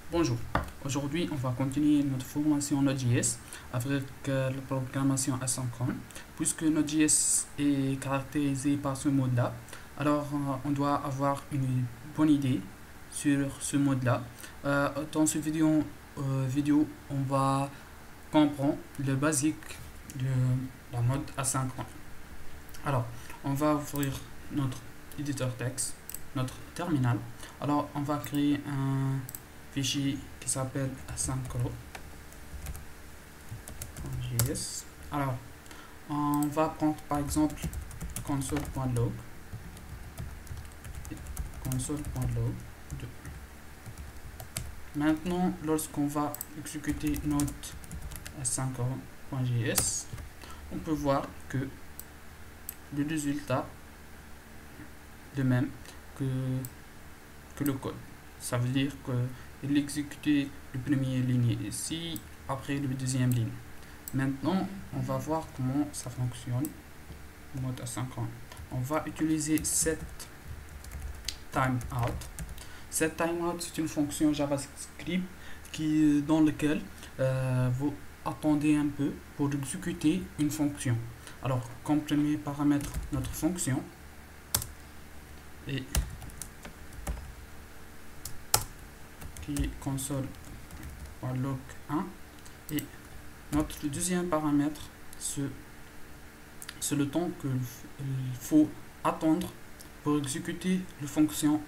Bonjour, aujourd'hui on va continuer notre formation Node.js avec la programmation asynchrone. Puisque Node.js est caractérisé par ce mode-là, alors on doit avoir une bonne idée sur ce mode-là. Dans cette vidéo, on va comprendre le basique de la mode asynchrone. Alors, on va ouvrir notre éditeur texte, notre terminal. Alors, on va créer un fichier qui s'appelle asynchro.js. Alors, on va prendre par exemple console.log console.log. Maintenant, lorsqu'on va exécuter notre asynchro.js, on peut voir que le résultat de même que le code. Ça veut dire qu'il exécutait le premier ligne ici, après le deuxième ligne. Maintenant, on va voir comment ça fonctionne. Mode asynchrone. On va utiliser set timeout. Set timeout, c'est une fonction JavaScript dans laquelle vous attendez un peu pour exécuter une fonction. Alors, comme premier paramètre, notre fonction et qui est console.log1 et notre deuxième paramètre, c'est le temps qu'il faut attendre pour exécuter la fonction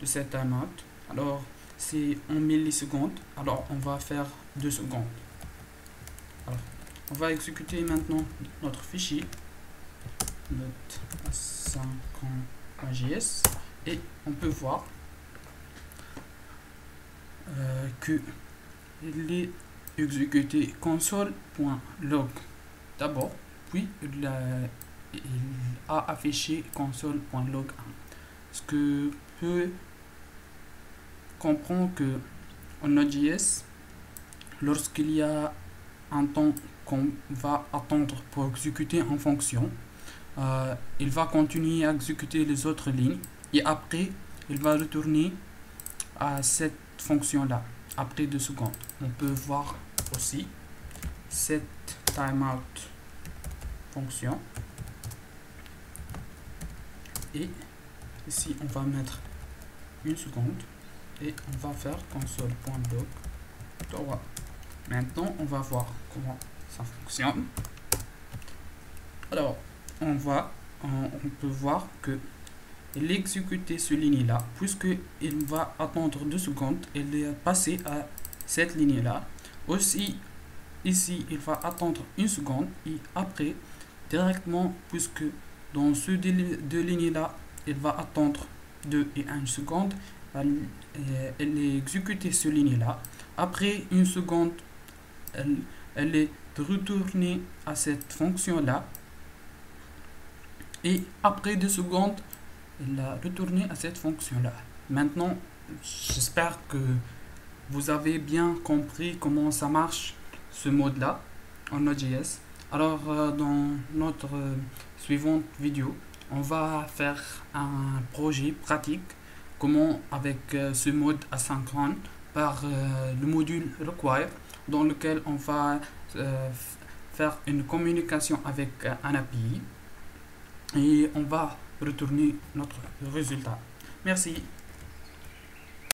de cette timeout. Alors, c'est en millisecondes, alors on va faire 2 secondes. Alors, on va exécuter maintenant notre fichier notre asynchron.js et on peut voir que il est exécuté console.log d'abord, puis il a affiché console.log1. Ce que peut comprendre que en Node.js, lorsqu'il y a un temps qu'on va attendre pour exécuter en fonction, il va continuer à exécuter les autres lignes et après il va retourner à cette fonction là après 2 secondes. On peut voir aussi cette timeout fonction et ici on va mettre 1 seconde et on va faire console.log. Maintenant on va voir comment ça fonctionne. Alors on peut voir que il exécuter ce ligne là, puisque il va attendre 2 secondes, il est passé à cette ligne là. Aussi ici il va attendre 1 seconde et après directement, puisque dans ce deux lignes là il va attendre 2 et 1 seconde, elle est exécuté ce ligne là. Après 1 seconde, elle est retournée à cette fonction là et après 2 secondes il a retourné à cette fonction là. Maintenant, j'espère que vous avez bien compris comment ça marche ce mode là en Node.js. Alors dans notre suivante vidéo, on va faire un projet pratique comment avec ce mode asynchrone par le module require, dans lequel on va faire une communication avec un API et on va retourner notre résultat. Merci.